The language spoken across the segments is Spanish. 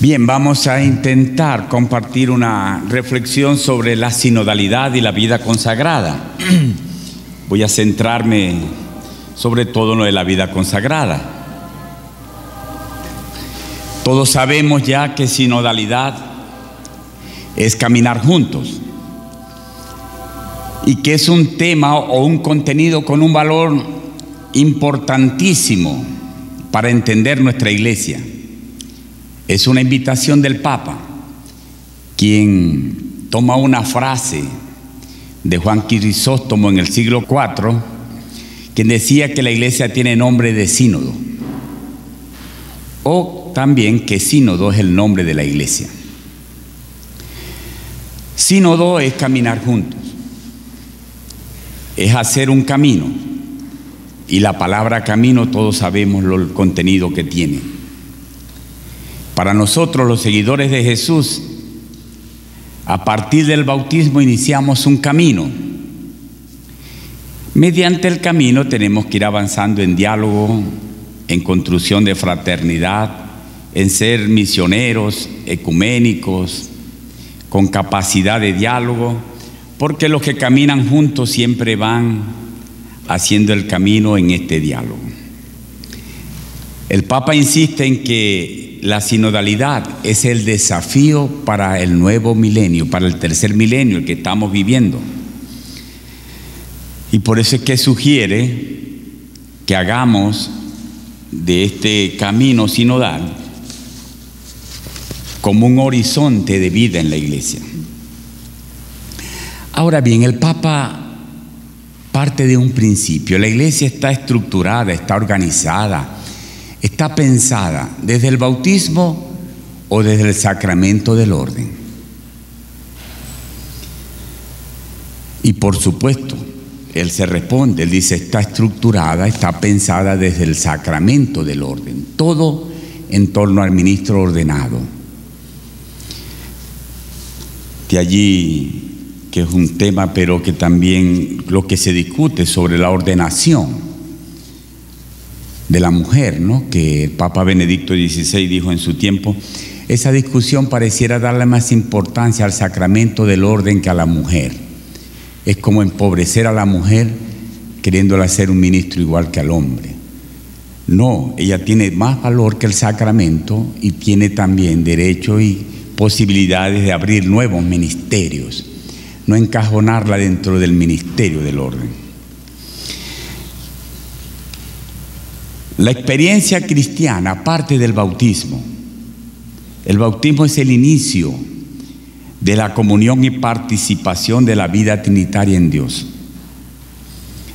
Bien, vamos a intentar compartir una reflexión sobre la sinodalidad y la vida consagrada. Voy a centrarme sobre todo en lo de la vida consagrada. Todos sabemos ya que sinodalidad es caminar juntos y que es un tema o un contenido con un valor importantísimo para entender nuestra iglesia. Es una invitación del Papa, quien toma una frase de Juan Crisóstomo en el siglo IV, quien decía que la iglesia tiene nombre de sínodo, o también que sínodo es el nombre de la iglesia. Sínodo es caminar juntos, es hacer un camino, y la palabra camino todos sabemos el contenido que tiene. Para nosotros, los seguidores de Jesús, a partir del bautismo iniciamos un camino. Mediante el camino tenemos que ir avanzando en diálogo, en construcción de fraternidad, en ser misioneros, ecuménicos, con capacidad de diálogo, porque los que caminan juntos siempre van haciendo el camino en este diálogo. El Papa insiste en que la sinodalidad es el desafío para el nuevo milenio, para el tercer milenio, el que estamos viviendo. Y por eso es que sugiere que hagamos de este camino sinodal como un horizonte de vida en la iglesia. Ahora bien, el Papa parte de un principio. La iglesia está estructurada, está organizada, está pensada desde el bautismo o desde el sacramento del orden. Y por supuesto, él se responde, él dice, está estructurada, está pensada desde el sacramento del orden, todo en torno al ministro ordenado. De allí que es un tema, pero que también lo que se discute sobre la ordenación de la mujer, ¿no? Que el Papa Benedicto XVI dijo en su tiempo, esa discusión pareciera darle más importancia al sacramento del orden que a la mujer. Es como empobrecer a la mujer queriéndola hacer un ministro igual que al hombre. No, ella tiene más valor que el sacramento y tiene también derecho y posibilidades de abrir nuevos ministerios, no encajonarla dentro del ministerio del orden. La experiencia cristiana parte del bautismo. El bautismo es el inicio de la comunión y participación de la vida trinitaria en Dios.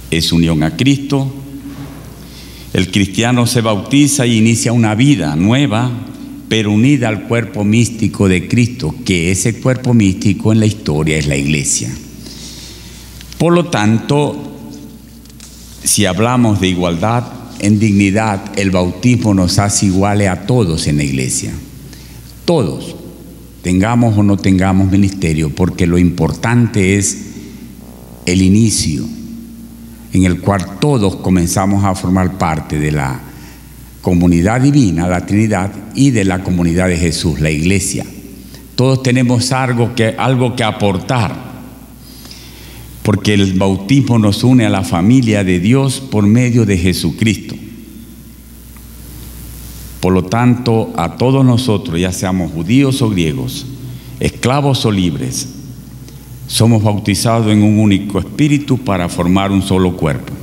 Es unión a Cristo. El cristiano se bautiza y inicia una vida nueva, pero unida al cuerpo místico de Cristo, que ese cuerpo místico en la historia es la iglesia. Por lo tanto, si hablamos de igualdad en dignidad, el bautismo nos hace iguales a todos en la iglesia. Todos, tengamos o no tengamos ministerio, porque lo importante es el inicio en el cual todos comenzamos a formar parte de la comunidad divina, la Trinidad, y de la comunidad de Jesús, la iglesia. Todos tenemos algo que aportar, porque el bautismo nos une a la familia de Dios por medio de Jesucristo. Por lo tanto, a todos nosotros, ya seamos judíos o griegos, esclavos o libres, somos bautizados en un único espíritu para formar un solo cuerpo.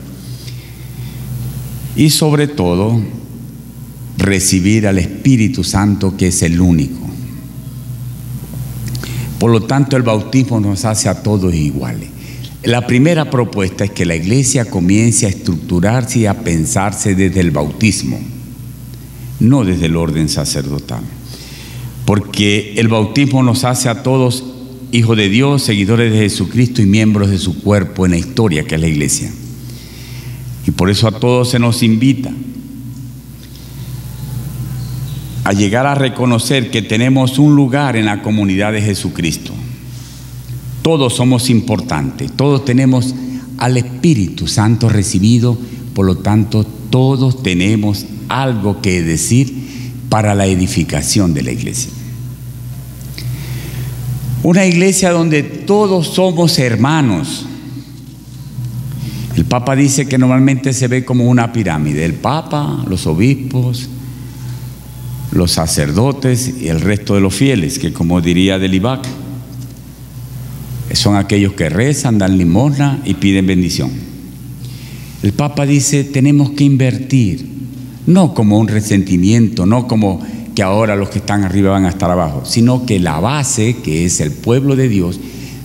Y sobre todo, recibir al Espíritu Santo, que es el único. Por lo tanto, el bautismo nos hace a todos iguales. La primera propuesta es que la iglesia comience a estructurarse y a pensarse desde el bautismo, no desde el orden sacerdotal. Porque el bautismo nos hace a todos hijos de Dios, seguidores de Jesucristo y miembros de su cuerpo en la historia que es la iglesia. Y por eso a todos se nos invita a llegar a reconocer que tenemos un lugar en la comunidad de Jesucristo. Todos somos importantes, todos tenemos al Espíritu Santo recibido, por lo tanto todos tenemos algo que decir para la edificación de la iglesia. Una iglesia donde todos somos hermanos. El Papa dice que normalmente se ve como una pirámide: el Papa, los obispos, los sacerdotes y el resto de los fieles, que, como diría Delibac, son aquellos que rezan, dan limosna y piden bendición. El Papa dice: tenemos que invertir, no como un resentimiento, no como que ahora los que están arriba van a estar abajo, sino que la base, que es el pueblo de Dios,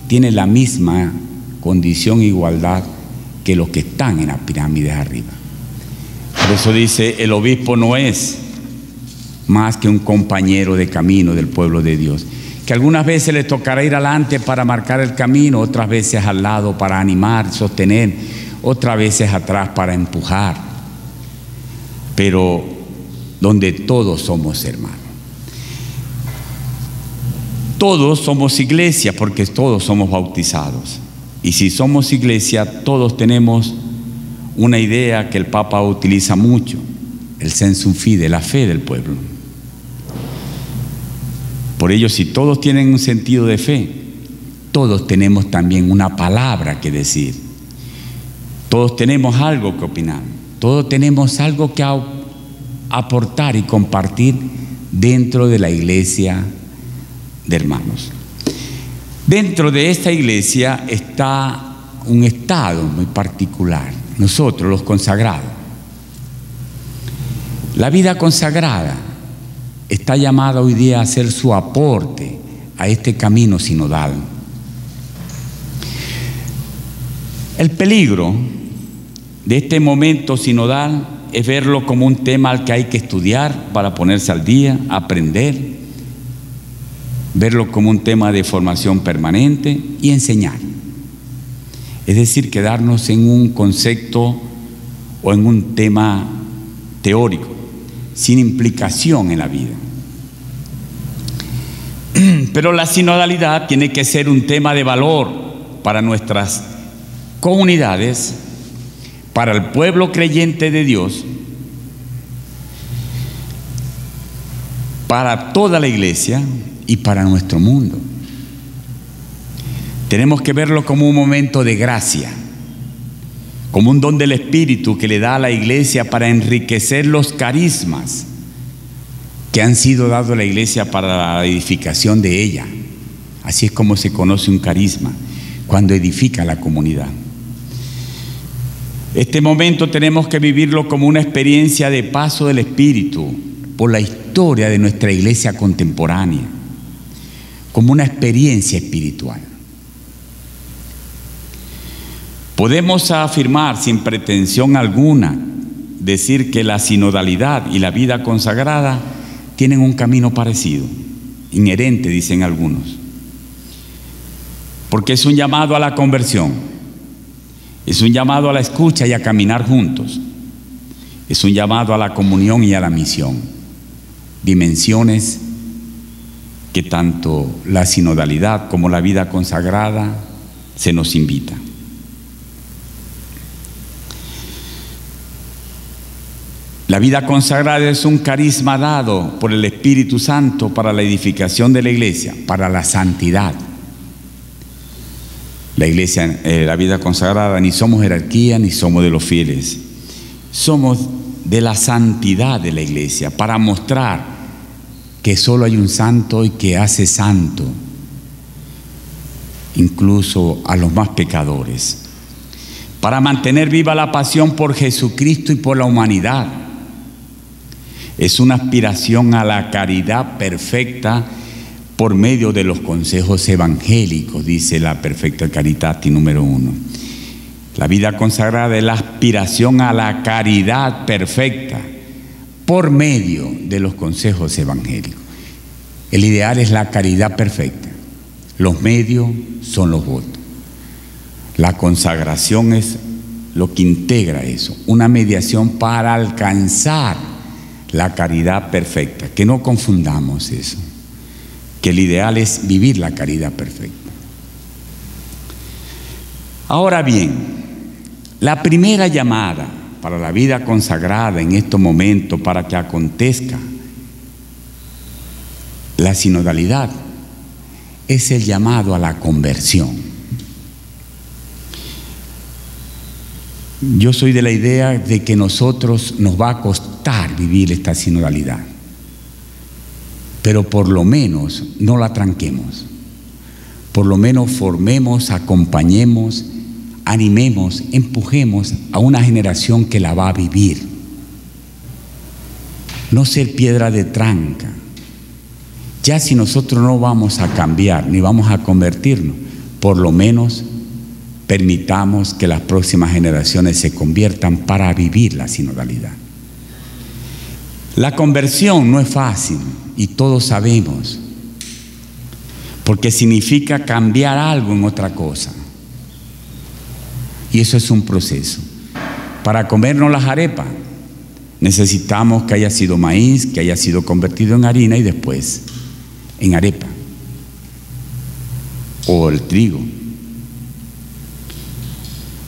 tiene la misma condición e igualdad que los que están en las pirámides arriba. Por eso dice: el obispo no es más que un compañero de camino del pueblo de Dios, que algunas veces le tocará ir adelante para marcar el camino, otras veces al lado para animar, sostener, otras veces atrás para empujar, pero donde todos somos hermanos. Todos somos iglesia porque todos somos bautizados. Y si somos iglesia, todos tenemos una idea que el Papa utiliza mucho: el sensum fide, la fe del pueblo. Por ello, si todos tienen un sentido de fe, todos tenemos también una palabra que decir. Todos tenemos algo que opinar. Todos tenemos algo que aportar y compartir dentro de la iglesia de hermanos. Dentro de esta iglesia está un estado muy particular: nosotros, los consagrados. La vida consagrada está llamada hoy día a hacer su aporte a este camino sinodal. El peligro de este momento sinodal es verlo como un tema al que hay que estudiar para ponerse al día, aprender, verlo como un tema de formación permanente y enseñar. Es decir, quedarnos en un concepto o en un tema teórico, sin implicación en la vida. Pero la sinodalidad tiene que ser un tema de valor para nuestras comunidades, para el pueblo creyente de Dios, para toda la iglesia y para nuestro mundo. Tenemos que verlo como un momento de gracia, como un don del Espíritu que le da a la iglesia para enriquecer los carismas que han sido dados a la iglesia para la edificación de ella. Así es como se conoce un carisma, cuando edifica la comunidad. Este momento tenemos que vivirlo como una experiencia de paso del Espíritu por la historia de nuestra iglesia contemporánea, como una experiencia espiritual. Podemos afirmar sin pretensión alguna, decir que la sinodalidad y la vida consagrada tienen un camino parecido, inherente, dicen algunos, porque es un llamado a la conversión, es un llamado a la escucha y a caminar juntos, es un llamado a la comunión y a la misión, dimensiones que tanto la sinodalidad como la vida consagrada se nos invita. La vida consagrada es un carisma dado por el Espíritu Santo para la edificación de la iglesia, para la santidad. La iglesia, la vida consagrada, ni somos jerarquía ni somos de los fieles. Somos de la santidad de la iglesia, para mostrar que solo hay un santo y que hace santo incluso a los más pecadores. Para mantener viva la pasión por Jesucristo y por la humanidad. Es una aspiración a la caridad perfecta por medio de los consejos evangélicos, dice la Perfecta Caritate número 1. La vida consagrada es la aspiración a la caridad perfecta por medio de los consejos evangélicos. El ideal es la caridad perfecta. Los medios son los votos. La consagración es lo que integra eso, una mediación para alcanzar la caridad perfecta. Que no confundamos eso, que el ideal es vivir la caridad perfecta. Ahora bien, la primera llamada para la vida consagrada en estos momentos, para que acontezca La sinodalidad es el llamado a la conversión. Yo soy de la idea de que nosotros nos va a costar vivir esta sinodalidad, pero por lo menos no la tranquemos. Por lo menos formemos, acompañemos, animemos, empujemos a una generación que la va a vivir. No ser piedra de tranca. Ya si nosotros no vamos a cambiar ni vamos a convertirnos, por lo menos permitamos que las próximas generaciones se conviertan para vivir la sinodalidad. La conversión no es fácil y todos sabemos, porque significa cambiar algo en otra cosa. Y eso es un proceso. Para comernos las arepas, necesitamos que haya sido maíz, que haya sido convertido en harina y después en arepa. O el trigo.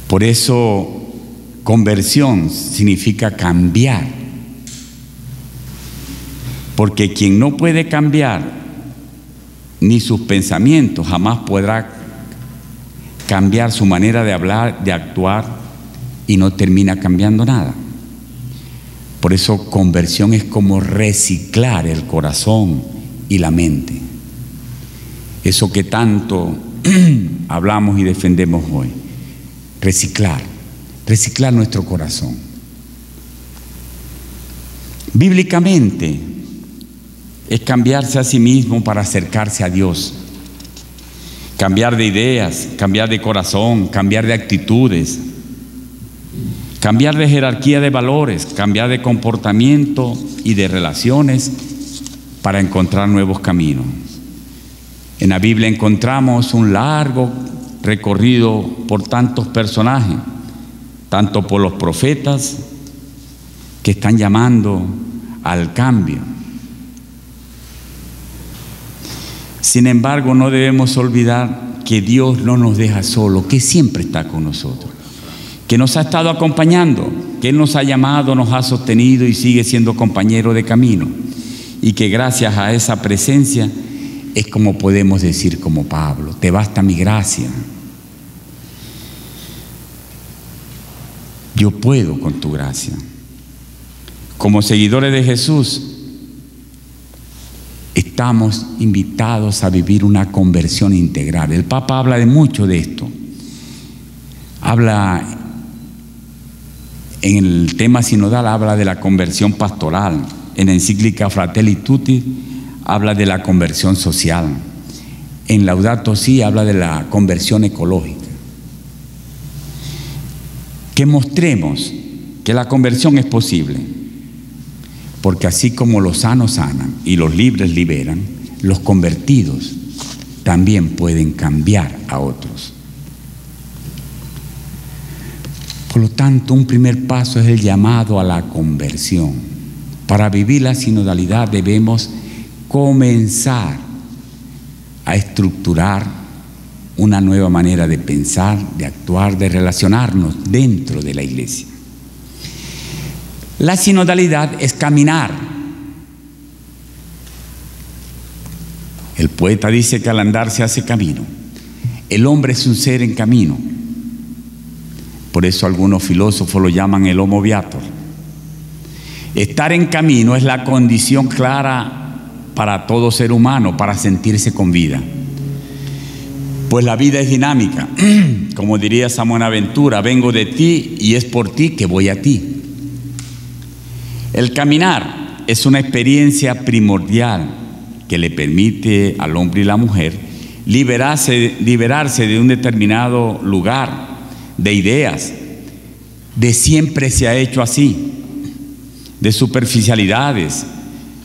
Por eso, conversión significa cambiar. Porque quien no puede cambiar ni sus pensamientos, jamás podrá cambiar su manera de hablar, de actuar, y no termina cambiando nada. Por eso conversión es como reciclar el corazón y la mente. Eso que tanto hablamos y defendemos hoy. Reciclar nuestro corazón. Bíblicamente es cambiarse a sí mismo para acercarse a Dios. Cambiar de ideas, cambiar de corazón, cambiar de actitudes, cambiar de jerarquía de valores, cambiar de comportamiento y de relaciones para encontrar nuevos caminos. En la Biblia encontramos un largo recorrido por tantos personajes, tanto por los profetas que están llamando al cambio. Sin embargo, no debemos olvidar que Dios no nos deja solos, que siempre está con nosotros, que nos ha estado acompañando, que Él nos ha llamado, nos ha sostenido y sigue siendo compañero de camino, y que gracias a esa presencia es como podemos decir como Pablo: te basta mi gracia. Yo puedo con tu gracia. Como seguidores de Jesús, estamos invitados a vivir una conversión integral. El Papa habla de mucho de esto. Habla en el tema sinodal, habla de la conversión pastoral. En la encíclica Fratelli Tutti habla de la conversión social. En Laudato Si habla de la conversión ecológica. Que mostremos que la conversión es posible, porque así como los sanos sanan y los libres liberan, los convertidos también pueden cambiar a otros. Por lo tanto, un primer paso es el llamado a la conversión. Para vivir la sinodalidad debemos comenzar a estructurar una nueva manera de pensar, de actuar, de relacionarnos dentro de la iglesia. La sinodalidad es caminar. El poeta dice que al andar se hace camino. El hombre es un ser en camino. Por eso algunos filósofos lo llaman el homo viator. Estar en camino es la condición clara para todo ser humano para sentirse con vida. Pues la vida es dinámica. Como diría San Buenaventura: vengo de ti y es por ti que voy a ti. El caminar es una experiencia primordial que le permite al hombre y la mujer liberarse de un determinado lugar, de ideas, de siempre se ha hecho así, de superficialidades,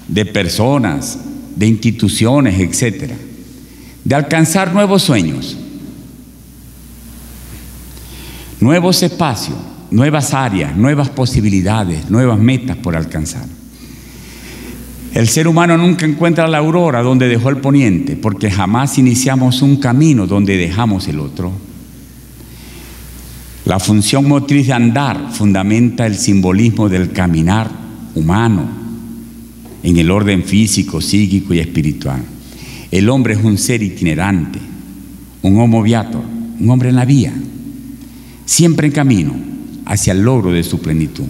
de personas, de instituciones, etcétera, de alcanzar nuevos sueños, nuevos espacios, nuevas áreas, nuevas posibilidades, nuevas metas por alcanzar. El ser humano nunca encuentra la aurora donde dejó el poniente, porque jamás iniciamos un camino donde dejamos el otro. La función motriz de andar fundamenta el simbolismo del caminar humano en el orden físico, psíquico y espiritual. El hombre es un ser itinerante, un homo viator, un hombre en la vía, siempre en camino hacia el logro de su plenitud.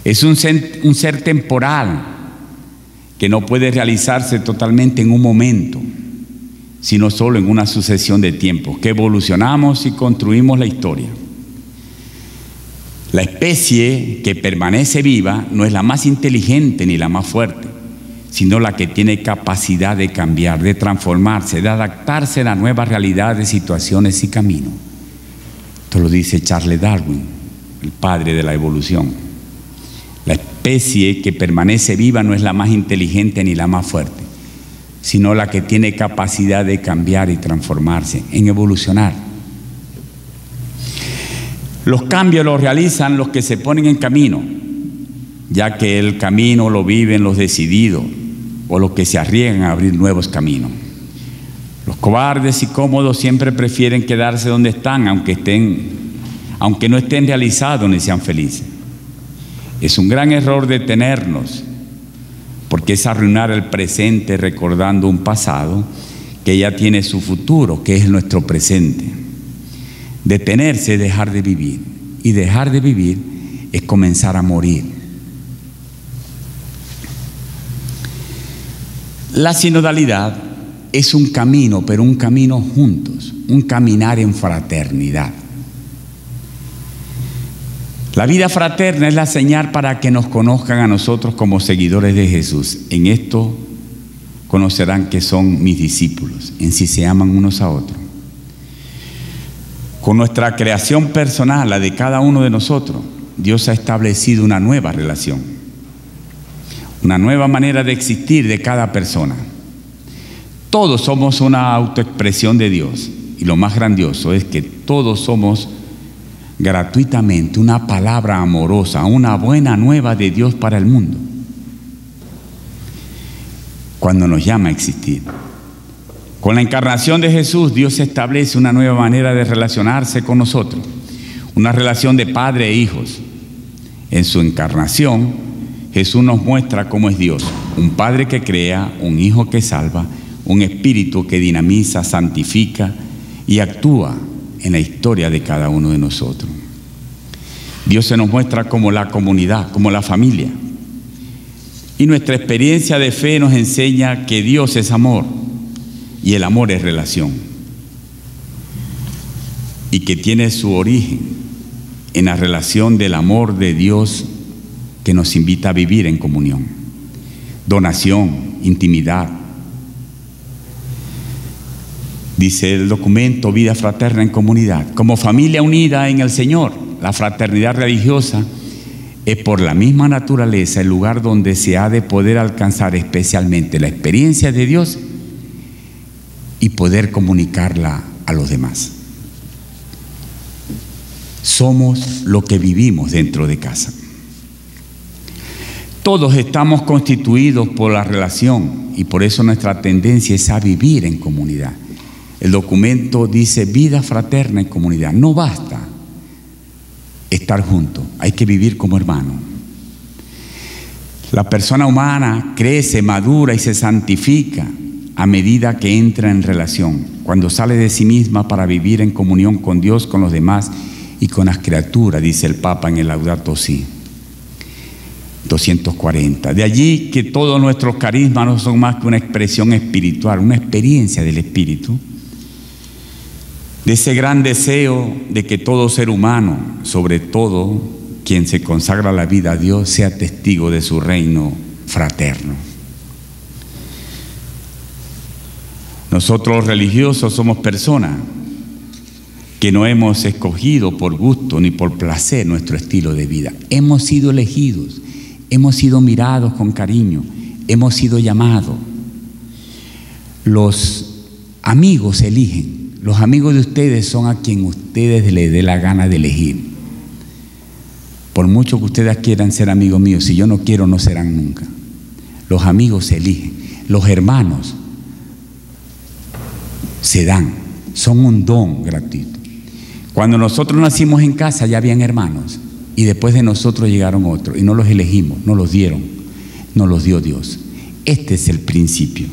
Es un ser temporal que no puede realizarse totalmente en un momento, sino solo en una sucesión de tiempos, que evolucionamos y construimos la historia. La especie que permanece viva no es la más inteligente ni la más fuerte, sino la que tiene capacidad de cambiar, de transformarse, de adaptarse a la nueva realidad de situaciones y caminos. Esto lo dice Charles Darwin, el padre de la evolución. La especie que permanece viva no es la más inteligente ni la más fuerte, sino la que tiene capacidad de cambiar y transformarse, en evolucionar. Los cambios los realizan los que se ponen en camino, ya que el camino lo viven los decididos o los que se arriesgan a abrir nuevos caminos. Los cobardes y cómodos siempre prefieren quedarse donde están, aunque no estén realizados ni sean felices. Es un gran error detenernos, porque es arruinar el presente recordando un pasado que ya tiene su futuro, que es nuestro presente. Detenerse es dejar de vivir, y dejar de vivir es comenzar a morir. La sinodalidad es un camino, pero un camino juntos, un caminar en fraternidad. La vida fraterna es la señal para que nos conozcan a nosotros como seguidores de Jesús. En esto conocerán que son mis discípulos, en si se aman unos a otros. Con nuestra creación personal, la de cada uno de nosotros, Dios ha establecido una nueva relación, una nueva manera de existir de cada persona. Todos somos una autoexpresión de Dios, y lo más grandioso es que todos somos gratuitamente una palabra amorosa, una buena nueva de Dios para el mundo, cuando nos llama a existir. Con la encarnación de Jesús, Dios establece una nueva manera de relacionarse con nosotros, una relación de padre e hijos. En su encarnación, Jesús nos muestra cómo es Dios, un padre que crea, un hijo que salva, un espíritu que dinamiza, santifica y actúa en la historia de cada uno de nosotros. Dios se nos muestra como la comunidad, como la familia. Y nuestra experiencia de fe nos enseña que Dios es amor y el amor es relación. Y que tiene su origen en la relación del amor de Dios que nos invita a vivir en comunión. Donación, intimidad. Dice el documento Vida Fraterna en Comunidad. Como familia unida en el Señor, la fraternidad religiosa es por la misma naturaleza el lugar donde se ha de poder alcanzar especialmente la experiencia de Dios y poder comunicarla a los demás. Somos lo que vivimos dentro de casa. Todos estamos constituidos por la relación y por eso nuestra tendencia es a vivir en comunidad. El documento dice vida fraterna en comunidad. No basta estar juntos, hay que vivir como hermanos. La persona humana crece, madura y se santifica a medida que entra en relación, cuando sale de sí misma para vivir en comunión con Dios, con los demás y con las criaturas, dice el Papa en el Laudato Si. 240. De allí que todos nuestros carismas no son más que una expresión espiritual, una experiencia del Espíritu, de ese gran deseo de que todo ser humano, sobre todo quien se consagra la vida a Dios, sea testigo de su reino fraterno. Nosotros los religiosos somos personas que no hemos escogido por gusto ni por placer nuestro estilo de vida. Hemos sido elegidos, hemos sido mirados con cariño, hemos sido llamados. Los amigos eligen. Los amigos de ustedes son a quien ustedes les dé la gana de elegir. Por mucho que ustedes quieran ser amigos míos, si yo no quiero, no serán nunca. Los amigos se eligen. Los hermanos se dan. Son un don gratuito. Cuando nosotros nacimos en casa ya habían hermanos y después de nosotros llegaron otros y no los elegimos, no los dieron. nos los dio Dios. Este es el principio.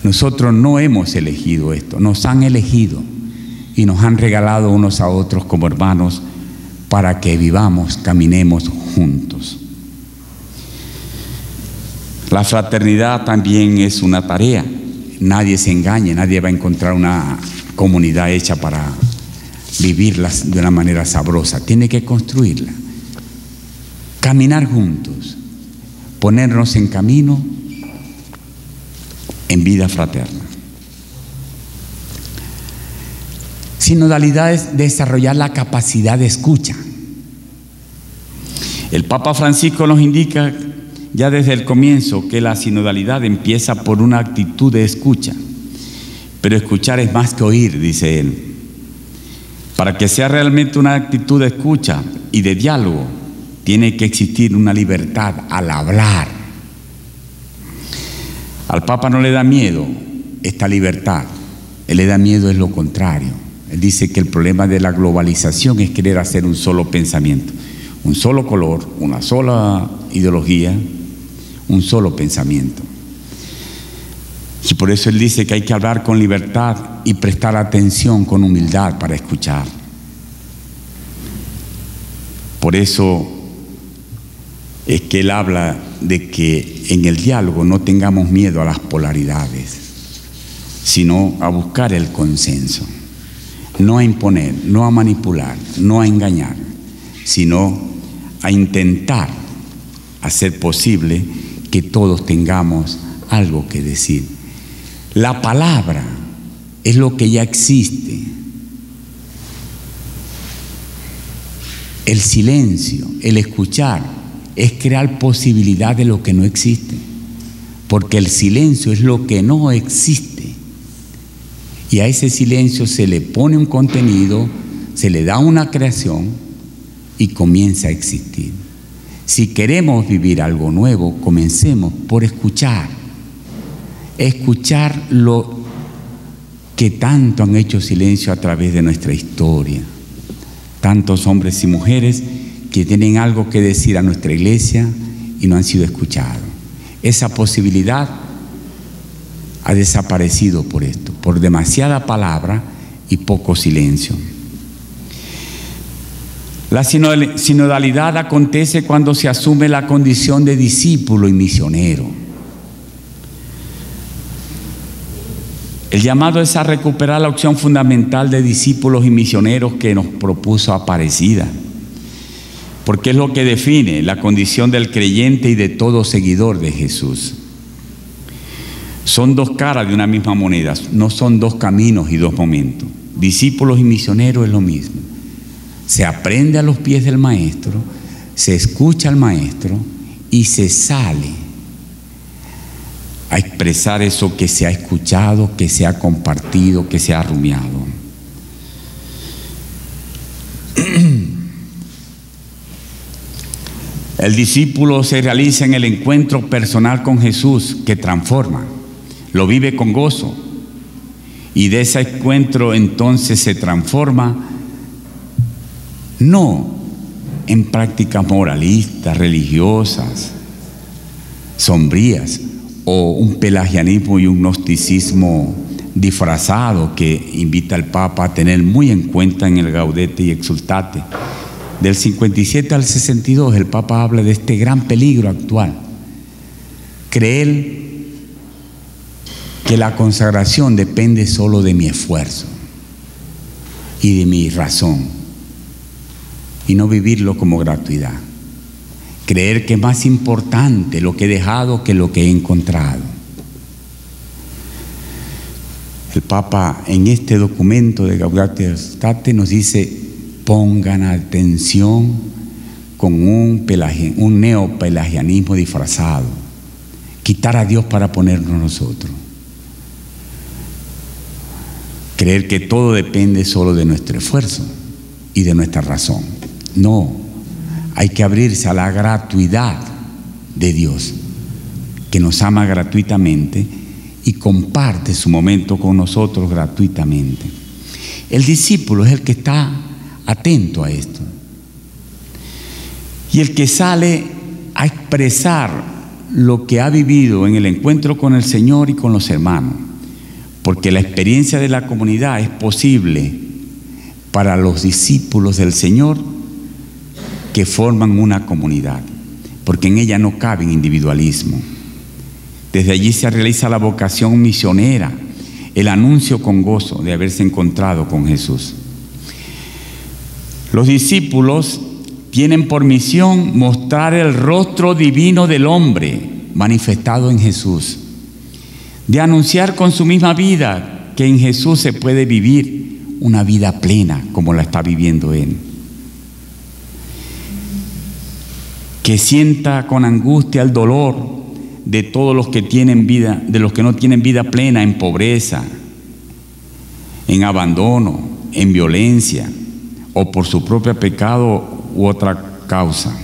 Nosotros no hemos elegido esto, nos han elegido y nos han regalado unos a otros como hermanos para que vivamos, caminemos juntos. La fraternidad también es una tarea. Nadie se engañe, nadie va a encontrar una comunidad hecha para vivirla de una manera sabrosa. Tiene que construirla. Caminar juntos, ponernos en camino en vida fraterna. Sinodalidad es desarrollar la capacidad de escucha. El Papa Francisco nos indica ya desde el comienzo que la sinodalidad empieza por una actitud de escucha, pero escuchar es más que oír, dice él. Para que sea realmente una actitud de escucha y de diálogo, tiene que existir una libertad al hablar. Al Papa no le da miedo esta libertad, él le da miedo es lo contrario. Él dice que el problema de la globalización es querer hacer un solo pensamiento, un solo color, una sola ideología, un solo pensamiento. Y por eso él dice que hay que hablar con libertad y prestar atención con humildad para escuchar. Por eso es que él habla de que en el diálogo no tengamos miedo a las polaridades, sino a buscar el consenso, no a imponer, no a manipular, no a engañar, sino a intentar hacer posible que todos tengamos algo que decir. La palabra es lo que ya existe. El silencio, el escuchar, es crear posibilidad de lo que no existe, porque el silencio es lo que no existe. Y a ese silencio se le pone un contenido, se le da una creación y comienza a existir. Si queremos vivir algo nuevo, comencemos por escuchar. Escuchar lo que tanto han hecho silencio a través de nuestra historia. Tantos hombres y mujeres que tienen algo que decir a nuestra iglesia y no han sido escuchados. Esa posibilidad ha desaparecido por esto, por demasiada palabra y poco silencio. La sinodalidad acontece cuando se asume la condición de discípulo y misionero. El llamado es a recuperar la opción fundamental de discípulos y misioneros que nos propuso Aparecida, porque es lo que define la condición del creyente y de todo seguidor de Jesús. Son dos caras de una misma moneda, no son dos caminos y dos momentos. Discípulos y misioneros es lo mismo. Se aprende a los pies del maestro, se escucha al maestro y se sale a expresar eso que se ha escuchado, que se ha compartido, que se ha rumiado. El discípulo se realiza en el encuentro personal con Jesús, que transforma, lo vive con gozo, y de ese encuentro entonces se transforma no en prácticas moralistas, religiosas, sombrías, o un pelagianismo y un gnosticismo disfrazado que invita al Papa a tener muy en cuenta en el Gaudete y Exultate. Del 57 al 62 el Papa habla de este gran peligro actual: creer que la consagración depende solo de mi esfuerzo y de mi razón, y no vivirlo como gratuidad. Creer que es más importante lo que he dejado que lo que he encontrado. El Papa en este documento de Gaudete et Exsultate nos dice: pongan atención con un neopelagianismo disfrazado, quitar a Dios para ponernos nosotros, creer que todo depende solo de nuestro esfuerzo y de nuestra razón. No, hay que abrirse a la gratuidad de Dios, que nos ama gratuitamente y comparte su momento con nosotros gratuitamente. El discípulo es el que está atento a esto y el que sale a expresar lo que ha vivido en el encuentro con el Señor y con los hermanos, porque la experiencia de la comunidad es posible para los discípulos del Señor que forman una comunidad, porque en ella no cabe individualismo. Desde allí se realiza la vocación misionera, el anuncio con gozo de haberse encontrado con Jesús. Los discípulos tienen por misión mostrar el rostro divino del hombre manifestado en Jesús, de anunciar con su misma vida que en Jesús se puede vivir una vida plena como la está viviendo Él. Que sienta con angustia el dolor de todos los que tienen vida, de los que no tienen vida plena en pobreza, en abandono, en violencia o por su propio pecado u otra causa.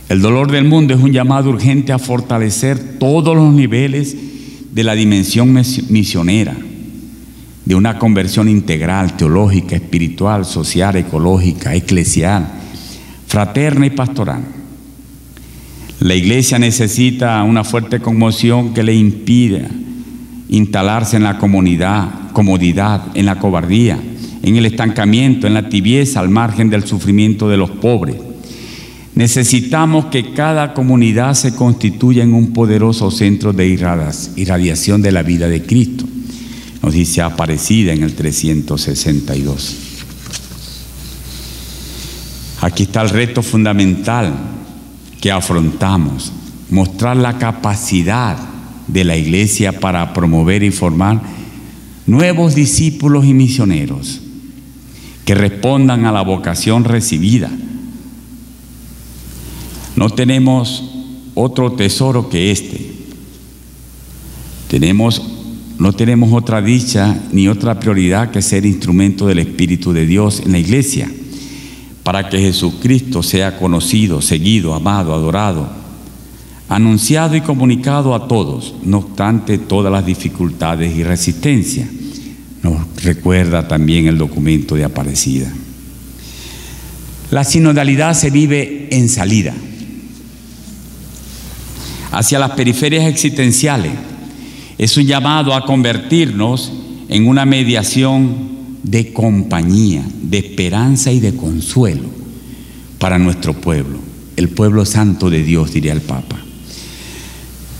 El dolor del mundo es un llamado urgente a fortalecer todos los niveles de la dimensión misionera, de una conversión integral, teológica, espiritual, social, ecológica, eclesial, fraterna y pastoral. La iglesia necesita una fuerte conmoción que le impida instalarse en la comodidad, en la cobardía, en el estancamiento, en la tibieza, al margen del sufrimiento de los pobres. Necesitamos que cada comunidad se constituya en un poderoso centro de irradiación de la vida de Cristo, nos dice Aparecida en el 362. Aquí está el reto fundamental que afrontamos: mostrar la capacidad de la iglesia para promover y formar nuevos discípulos y misioneros que respondan a la vocación recibida. No tenemos otro tesoro que este. No tenemos otra dicha ni otra prioridad que ser instrumento del Espíritu de Dios en la iglesia, para que Jesucristo sea conocido, seguido, amado, adorado, anunciado y comunicado a todos, no obstante todas las dificultades y resistencias. Nos recuerda también el documento de Aparecida. La sinodalidad se vive en salida hacia las periferias existenciales. Es un llamado a convertirnos en una mediación de compañía, de esperanza y de consuelo para nuestro pueblo, el pueblo santo de Dios, diría el Papa.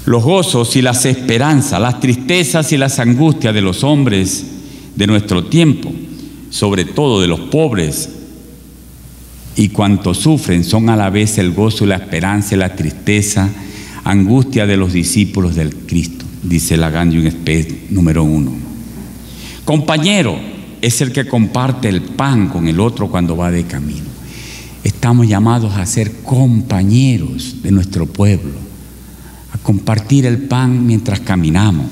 Los gozos y las esperanzas, las tristezas y las angustias de los hombres de nuestro tiempo, sobre todo de los pobres y cuantos sufren, son a la vez el gozo y la esperanza y la tristeza, angustia de los discípulos del Cristo, dice la Gaudium Spes número 1. Compañero es el que comparte el pan con el otro cuando va de camino. Estamos llamados a ser compañeros de nuestro pueblo, a compartir el pan mientras caminamos.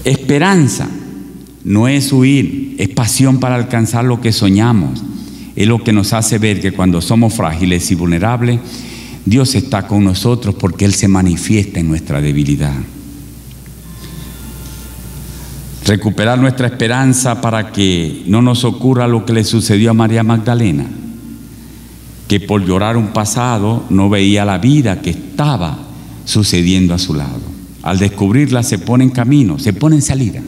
Esperanza no es huir, es pasión para alcanzar lo que soñamos. Es lo que nos hace ver que cuando somos frágiles y vulnerables, Dios está con nosotros porque Él se manifiesta en nuestra debilidad. Recuperar nuestra esperanza para que no nos ocurra lo que le sucedió a María Magdalena, que por llorar un pasado no veía la vida que estaba sucediendo a su lado. Al descubrirla se pone en camino, se pone en salida.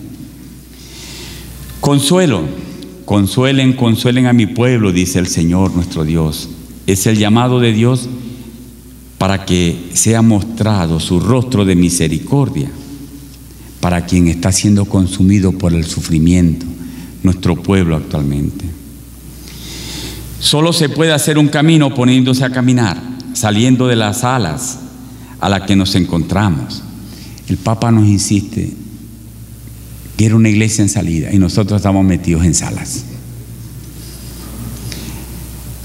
Consuelo. Consuelen a mi pueblo, dice el Señor nuestro Dios. Es el llamado de Dios para que sea mostrado su rostro de misericordia para quien está siendo consumido por el sufrimiento, nuestro pueblo actualmente. Solo se puede hacer un camino poniéndose a caminar, saliendo de las salas a las que nos encontramos. El Papa nos insiste: quiero una iglesia en salida, y nosotros estamos metidos en salas.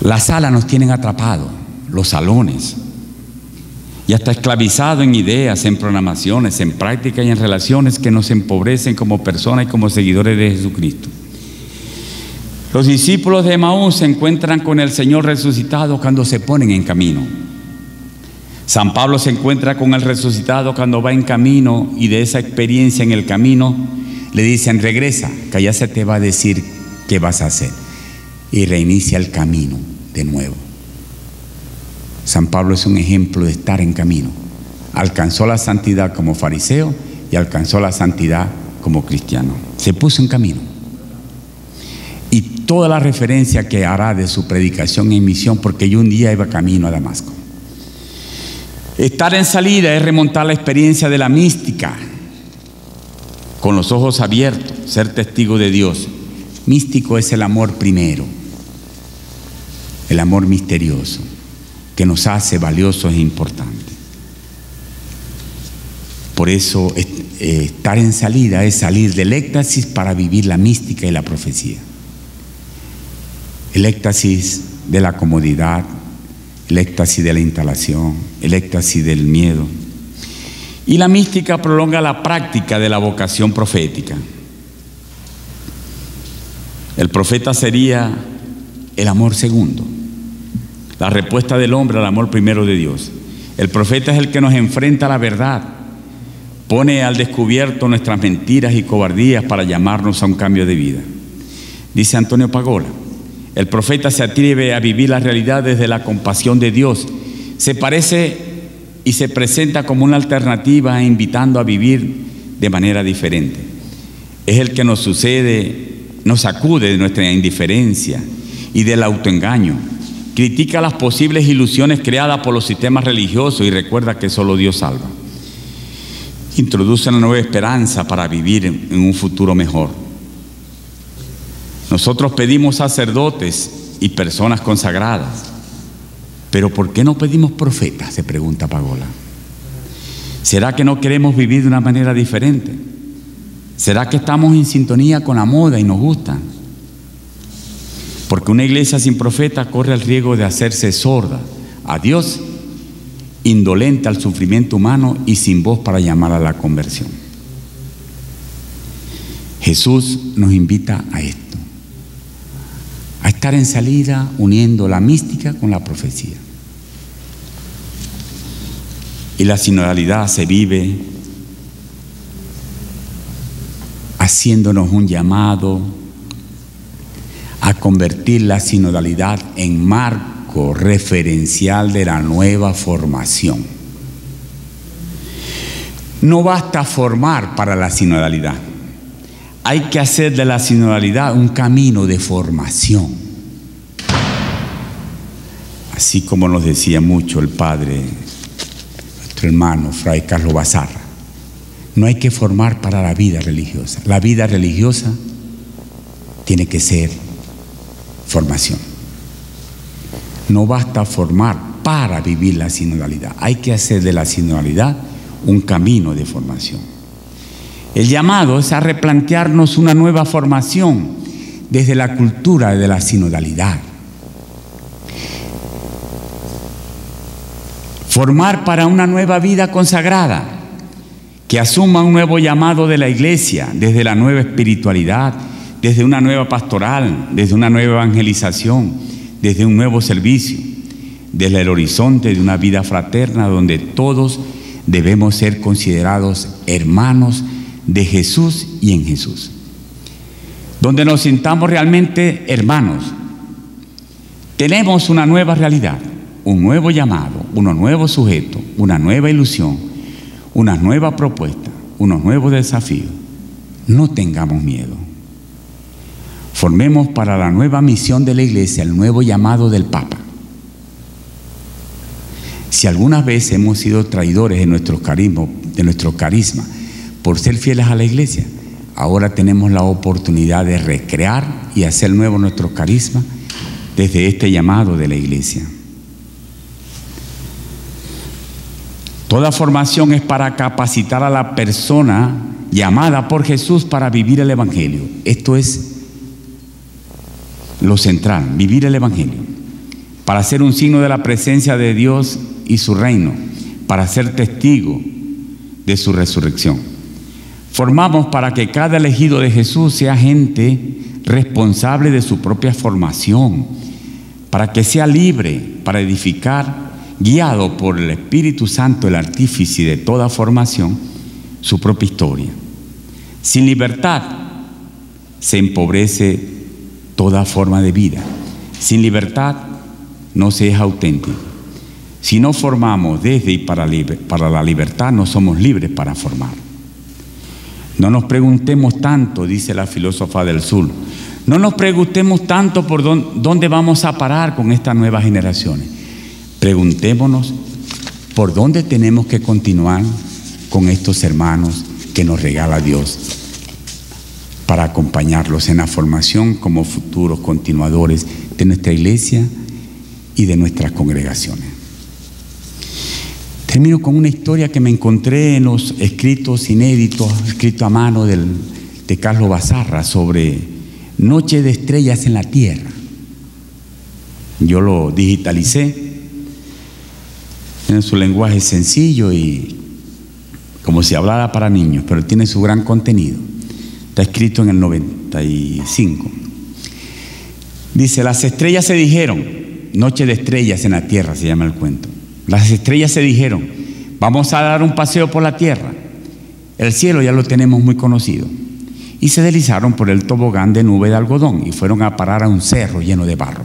Las salas nos tienen atrapados, los salones, y hasta esclavizados en ideas, en programaciones, en prácticas y en relaciones que nos empobrecen como personas y como seguidores de Jesucristo. Los discípulos de Emaús se encuentran con el Señor resucitado cuando se ponen en camino. San Pablo se encuentra con el resucitado cuando va en camino, y de esa experiencia en el camino le dicen: regresa, que allá se te va a decir qué vas a hacer. Y reinicia el camino de nuevo. San Pablo es un ejemplo de estar en camino. Alcanzó la santidad como fariseo y alcanzó la santidad como cristiano. Se puso en camino. Y toda la referencia que hará de su predicación en misión, porque yo un día iba camino a Damasco. Estar en salida es remontar la experiencia de la mística, con los ojos abiertos, ser testigo de Dios. Místico es el amor primero, el amor misterioso, que nos hace valiosos e importantes. Por eso estar en salida es salir del éxtasis para vivir la mística y la profecía. El éxtasis de la comodidad, el éxtasis de la instalación, el éxtasis del miedo. Y la mística prolonga la práctica de la vocación profética. El profeta sería el amor segundo, la respuesta del hombre al amor primero de Dios. El profeta es el que nos enfrenta a la verdad, pone al descubierto nuestras mentiras y cobardías para llamarnos a un cambio de vida. Dice Antonio Pagola, el profeta se atreve a vivir la realidad desde la compasión de Dios. Se parece y se presenta como una alternativa, invitando a vivir de manera diferente. Es el que nos sacude de nuestra indiferencia y del autoengaño. Critica las posibles ilusiones creadas por los sistemas religiosos y recuerda que solo Dios salva. Introduce una nueva esperanza para vivir en un futuro mejor. Nosotros pedimos sacerdotes y personas consagradas, pero ¿por qué no pedimos profetas?, se pregunta Pagola. ¿Será que no queremos vivir de una manera diferente? ¿Será que estamos en sintonía con la moda y nos gusta? Porque una iglesia sin profeta corre el riesgo de hacerse sorda a Dios, indolente al sufrimiento humano y sin voz para llamar a la conversión. Jesús nos invita a esto, a estar en salida uniendo la mística con la profecía. Y la sinodalidad se vive haciéndonos un llamado a convertir la sinodalidad en marco referencial de la nueva formación. No basta formar para la sinodalidad. Hay que hacer de la sinodalidad un camino de formación. Así como nos decía mucho el padre, nuestro hermano Fray Carlos Bazarra, no hay que formar para la vida religiosa. La vida religiosa tiene que ser formación. No basta formar para vivir la sinodalidad. Hay que hacer de la sinodalidad un camino de formación. El llamado es a replantearnos una nueva formación desde la cultura de la sinodalidad. Formar para una nueva vida consagrada que asuma un nuevo llamado de la iglesia desde la nueva espiritualidad, desde una nueva pastoral, desde una nueva evangelización, desde un nuevo servicio, desde el horizonte de una vida fraterna donde todos debemos ser considerados hermanos de Jesús y en Jesús. Donde nos sintamos realmente hermanos. Tenemos una nueva realidad, un nuevo llamado, unos nuevos sujetos, una nueva ilusión, una nueva propuesta, unos nuevos desafíos. No tengamos miedo. Formemos para la nueva misión de la iglesia, el nuevo llamado del Papa. Si algunas veces hemos sido traidores de nuestro carisma por ser fieles a la iglesia, ahora tenemos la oportunidad de recrear y hacer nuevo nuestro carisma desde este llamado de la iglesia. Toda formación es para capacitar a la persona llamada por Jesús para vivir el Evangelio. Esto es lo central, vivir el Evangelio, para ser un signo de la presencia de Dios y su reino, para ser testigo de su resurrección. Formamos para que cada elegido de Jesús sea gente responsable de su propia formación, para que sea libre para edificar, guiado por el Espíritu Santo, el artífice de toda formación, su propia historia. Sin libertad se empobrece toda forma de vida. Sin libertad no se es auténtico. Si no formamos desde y para la libertad, no somos libres para formar. No nos preguntemos tanto, dice la filósofa del sur, no nos preguntemos tanto por dónde vamos a parar con estas nuevas generaciones. Preguntémonos por dónde tenemos que continuar con estos hermanos que nos regala Dios para acompañarlos en la formación como futuros continuadores de nuestra iglesia y de nuestras congregaciones. Termino con una historia que me encontré en los escritos inéditos, escrito a mano de Carlos Bazarra, sobre Noche de Estrellas en la Tierra. Yo lo digitalicé en su lenguaje sencillo y como si hablara para niños, pero tiene su gran contenido. Está escrito en el 95. Dice: las estrellas se dijeron, Noche de Estrellas en la Tierra se llama el cuento. Las estrellas se dijeron, vamos a dar un paseo por la tierra. El cielo ya lo tenemos muy conocido. Y se deslizaron por el tobogán de nube de algodón y fueron a parar a un cerro lleno de barro.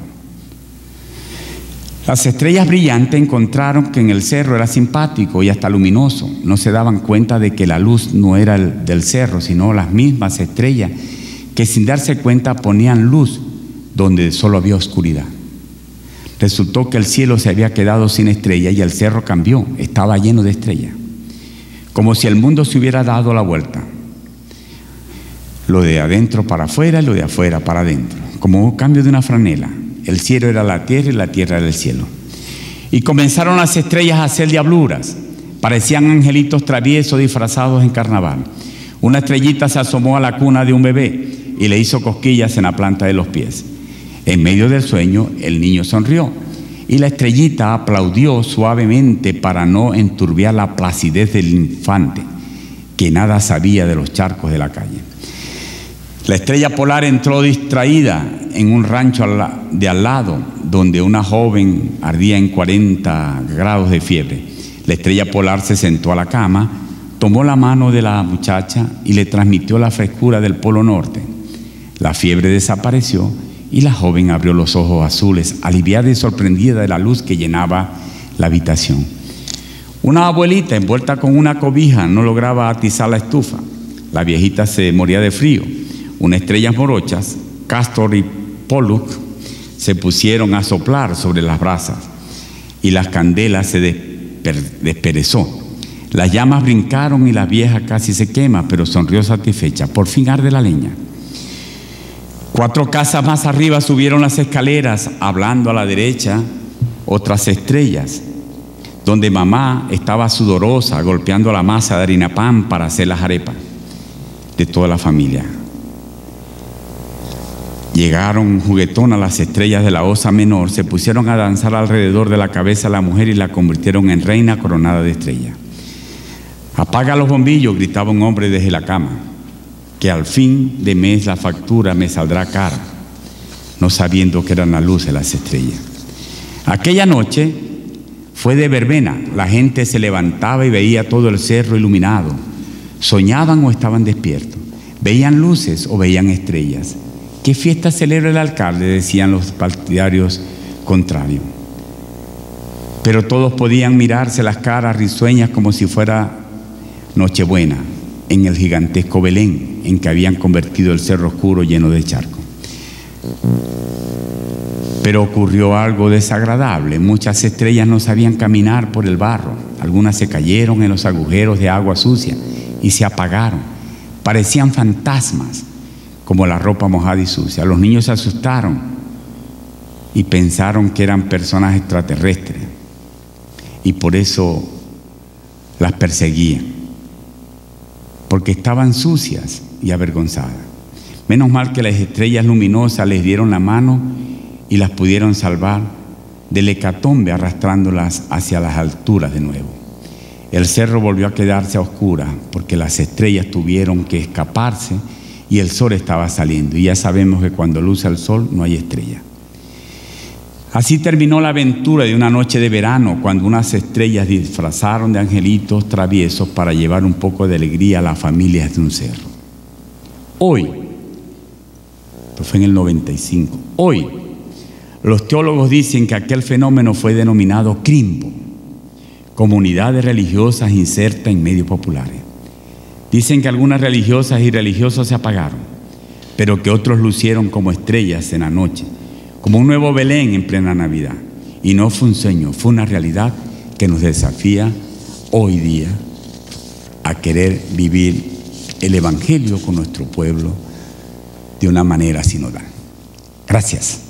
Las estrellas brillantes encontraron que en el cerro era simpático y hasta luminoso. No se daban cuenta de que la luz no era del cerro, sino las mismas estrellas que sin darse cuenta ponían luz donde solo había oscuridad. Resultó que el cielo se había quedado sin estrellas y el cerro cambió, estaba lleno de estrellas, como si el mundo se hubiera dado la vuelta. Lo de adentro para afuera y lo de afuera para adentro, como un cambio de una franela. El cielo era la tierra y la tierra era el cielo. Y comenzaron las estrellas a hacer diabluras, parecían angelitos traviesos disfrazados en carnaval. Una estrellita se asomó a la cuna de un bebé y le hizo cosquillas en la planta de los pies. En medio del sueño, el niño sonrió y la estrellita aplaudió suavemente para no enturbiar la placidez del infante, que nada sabía de los charcos de la calle. La estrella polar entró distraída en un rancho de al lado, donde una joven ardía en 40 grados de fiebre. La estrella polar se sentó a la cama, tomó la mano de la muchacha y le transmitió la frescura del Polo Norte. La fiebre desapareció y la joven abrió los ojos azules, aliviada y sorprendida de la luz que llenaba la habitación. Una abuelita envuelta con una cobija no lograba atizar la estufa. La viejita se moría de frío. Unas estrellas morochas, Castor y Pollux, se pusieron a soplar sobre las brasas y las candelas se desperezó. Las llamas brincaron y la vieja casi se quema, pero sonrió satisfecha. Por fin arde la leña. 4 casas más arriba subieron las escaleras, hablando a la derecha otras estrellas, donde mamá estaba sudorosa golpeando la masa de harina pan para hacer las arepas de toda la familia. Llegaron juguetonas las estrellas de la Osa Menor, se pusieron a danzar alrededor de la cabeza de la mujer y la convirtieron en reina coronada de estrellas. Apaga los bombillos, gritaba un hombre desde la cama, que al fin de mes la factura me saldrá cara, no sabiendo que eran la luz de las estrellas. Aquella noche fue de verbena, la gente se levantaba y veía todo el cerro iluminado. Soñaban o estaban despiertos, veían luces o veían estrellas. ¿Qué fiesta celebra el alcalde?, decían los partidarios contrarios. Pero todos podían mirarse las caras risueñas como si fuera Nochebuena en el gigantesco Belén en que habían convertido el cerro oscuro lleno de charcos. Pero ocurrió algo desagradable. Muchas estrellas no sabían caminar por el barro. Algunas se cayeron en los agujeros de agua sucia y se apagaron. Parecían fantasmas, como la ropa mojada y sucia. Los niños se asustaron y pensaron que eran personas extraterrestres y por eso las perseguían, porque estaban sucias y avergonzadas. Menos mal que las estrellas luminosas les dieron la mano y las pudieron salvar del hecatombe, arrastrándolas hacia las alturas de nuevo. El cerro volvió a quedarse a oscuras porque las estrellas tuvieron que escaparse y el sol estaba saliendo, y ya sabemos que cuando luce el sol no hay estrella. Así terminó la aventura de una noche de verano, cuando unas estrellas disfrazaron de angelitos traviesos para llevar un poco de alegría a las familias de un cerro. Hoy, esto fue en el 95, hoy los teólogos dicen que aquel fenómeno fue denominado crimbo, comunidades religiosas insertas en medios populares. Dicen que algunas religiosas y religiosos se apagaron, pero que otros lucieron como estrellas en la noche, como un nuevo Belén en plena Navidad. Y no fue un sueño, fue una realidad que nos desafía hoy día a querer vivir el Evangelio con nuestro pueblo de una manera sinodal. Gracias.